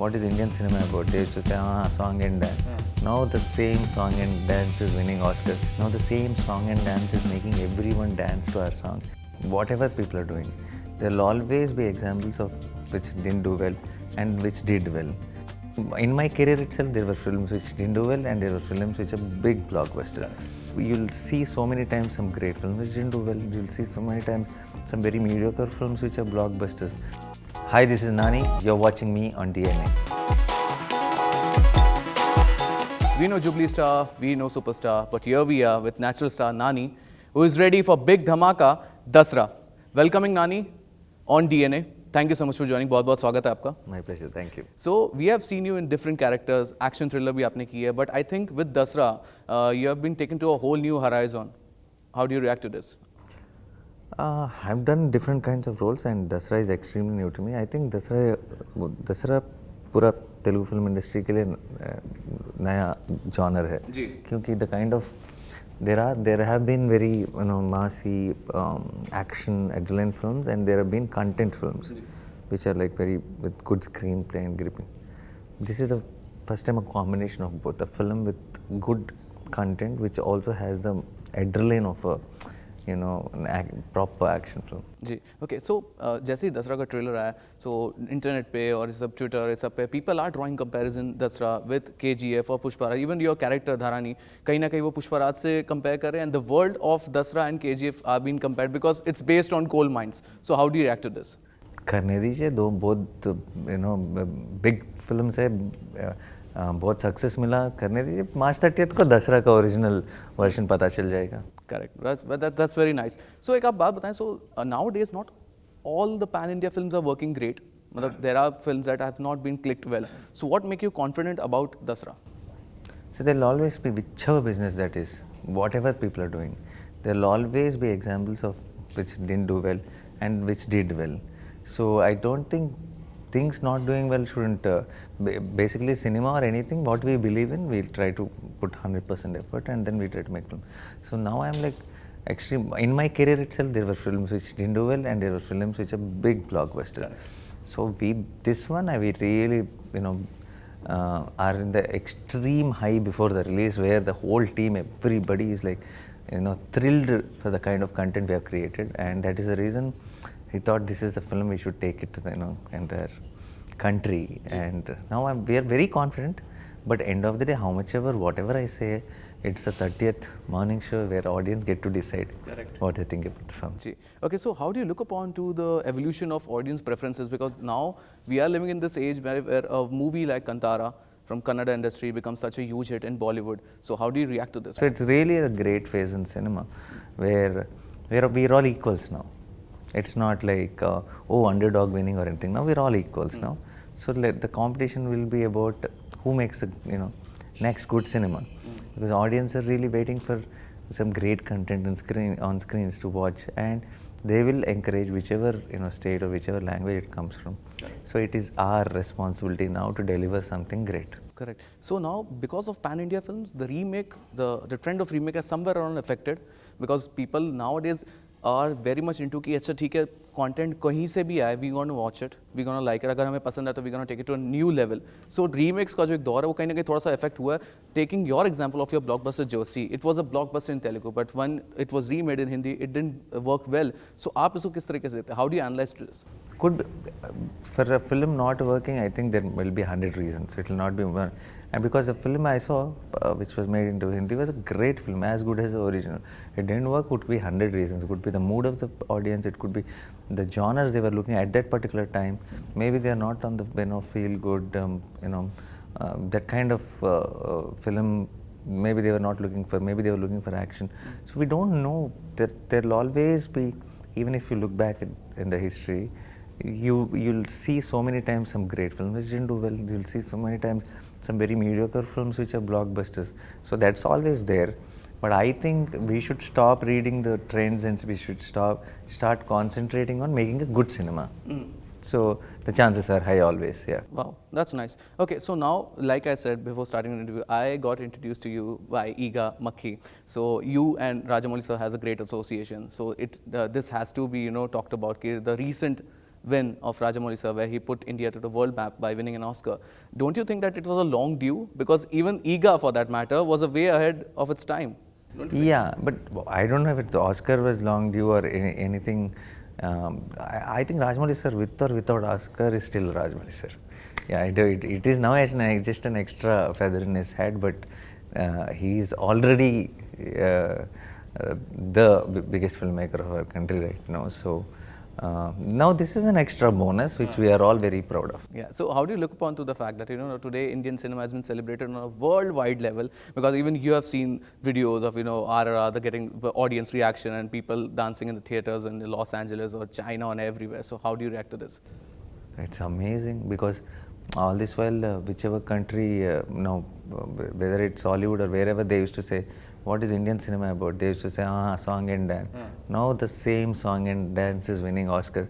what is Indian cinema about? They used to say, song and dance. Now the same song and dance is winning Oscars. Now the same song and dance is making everyone dance to our song. Whatever people are doing, there will always be examples of which didn't do well and which did well. In my career itself, there were films which didn't do well and there were films which are big blockbusters. You'll see so many times some great films which didn't do well. You'll see so many times some very mediocre films which are blockbusters. Hi, this is Nani. You're watching me on DNA. We know Jubilee Star, we know Superstar, but here we are with Natural Star Nani, who is ready for big dhamaka, Dasra. Welcoming Nani on DNA. Thank you so much for joining. बहुत-बहुत स्वागत है आपका. My pleasure. Thank you. So we have seen you in different characters. Action thriller भी आपने की है, but I think with Dasra, you have been taken to a whole new horizon. How do you react to this? I've done different kinds of roles and Dasra is extremely new to me. I think Dasra पूरा Telugu film industry के लिए नया genre है क्योंकि the kind of there have been very massy action adrenaline films and there have been content films which are like very with good screenplay and gripping. This is the first time a combination of both, a film with good content which also has the adrenaline of a proper action film. Ji, okay. So जैसे ही दसरा का trailer आया, so internet पे और सब Twitter ये सब पे people are drawing comparison Dussehra with KGF और पुष्पा. Even your character धारानी कहीं ना कहीं वो पुष्पा से compare कर रहे हैं and the world of Dasra and KGF are being compared because it's based on coal mines. So how do you react to this? करने दीजिए, दो बहुत बिग फिल्म से बहुत सक्सेस मिला, करने दीजिए. मार्च 30 को दसरा का ओरिजिनल वर्जन पता चल जाएगा. Correct. That's very nice. So एक आप बात बताएं. So nowadays not all the pan India films are working great. मतलब there are films that have not been clicked well. So what make you confident about Dasra? So there will always be, whichever business that is, whatever people are doing, there will always be examples of which didn't do well and which did well. So I don't think things not doing well shouldn't, basically cinema or anything, what we believe in, we'll try to put 100% effort and then we try to make film. So now I'm like extreme, in my career itself, there were films which didn't do well and there were films which are big blockbusters. So this one, we really, are in the extreme high before the release where the whole team, everybody is like, thrilled for the kind of content we have created, and that is the reason he thought this is the film we should take it to the entire country. And now we are very confident, but end of the day, whatever I say, it's a 30th morning show where audience get to decide what they think about the film. Okay, so how do you look upon to the evolution of audience preferences? Because now we are living in this age where a movie like Kantara from Kannada industry becomes such a huge hit in Bollywood. So how do you react to this? So it's really a great phase in cinema where we're all equals now. It's not like, underdog winning or anything. Now we're all equals now. So the competition will be about who makes the next good cinema. Because audience are really waiting for some great content on screens to watch, and they will encourage whichever state or whichever language it comes from. So it is our responsibility now to deliver something great. Correct. So now, because of pan-India films, the remake, the trend of remake has somewhere around affected, because people nowadays are very much into कि अच्छा ठीक है content कहीं से भी आए, we gonna watch it, we gonna like it, अगर हमें पसंद है तो we gonna take it to a new level. So remakes का जो एक दौर है वो कहीं ना कहीं थोड़ा सा affect हुआ है. Taking your example of your blockbuster Joshi, it was a blockbuster in Telugu, but when it was remade in Hindi, it didn't work well. So आप इसको किस तरीके से देते हैं? How do you analyze this? Could, for a film not working, I think there will be 100 reasons. It will not be one. And because the film I saw, which was made into Hindi, was a great film, as good as the original. It didn't work, could be 100 reasons. It could be the mood of the audience, it could be the genres they were looking at that particular time. Maybe they are not on the feel good, that kind of film. Maybe they were not looking for, maybe they were looking for action. So we don't know. There will always be, even if you look back in the history, you'll see so many times some great films which didn't do well. You'll see so many times some very mediocre films which are blockbusters. So that's always there. But I think we should stop reading the trends and we should start concentrating on making a good cinema. So the chances are high always, yeah. Wow, that's nice. Okay, so now, like I said before starting the interview, I got introduced to you by Iga Makhi. So you and Rajamouli sir has a great association. So this has to be, talked about. The recent win of Rajamouli sir, where he put India to the world map by winning an Oscar. Don't you think that it was a long due? Because even EGA, for that matter, was a way ahead of its time. Yeah, but I don't know if it's Oscar was long due or anything. I think Rajmouli sir, with or without Oscar, is still Rajmouli sir. Yeah, it is now just an extra feather in his head, but he is already the biggest filmmaker of our country right now. So now this is an extra bonus, which we are all very proud of. Yeah. So how do you look upon to the fact that today Indian cinema has been celebrated on a worldwide level? Because even you have seen videos of RRR, getting the audience reaction and people dancing in the theaters in Los Angeles or China and everywhere. So how do you react to this? It's amazing because all this while, whichever country, whether it's Hollywood or wherever, they used to say, what is Indian cinema about? They used to say, song and dance. Now the same song and dance is winning Oscars.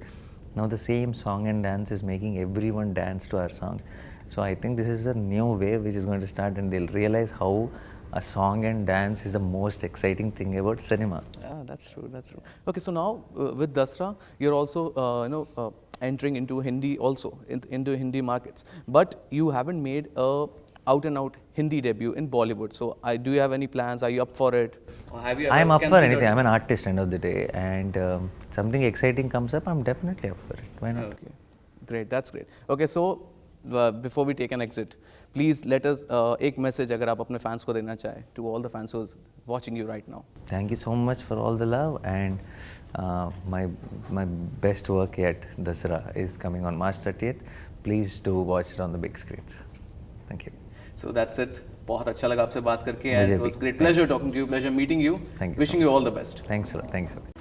Now the same song and dance is making everyone dance to our song. So I think this is a new wave which is going to start, and they'll realize how a song and dance is the most exciting thing about cinema. Yeah, that's true. That's true. Okay, so now with Dasra, you're also entering into Hindi also, into Hindi markets. But you haven't made a out and out Hindi debut in Bollywood. So do you have any plans? Are you up for it? Or have you ever I'm up for anything. considered- I'm an artist end of the day, and something exciting comes up, I'm definitely up for it. Why not? Okay, great. That's great. Okay, so before we take an exit, please let us एक message अगर आप अपने fans को देना चाहें to all the fans who's watching you right now. Thank you so much for all the love, and my best work yet, Dasra, is coming on March 30th. Please do watch it on the big screens. Thank you. So that's it. बहुत अच्छा लगा आपसे बात करके and मुझे it was भी. great pleasure talking to you, pleasure meeting you. Thank you so Wishing you all the best. Thanks a lot. Thanks a lot.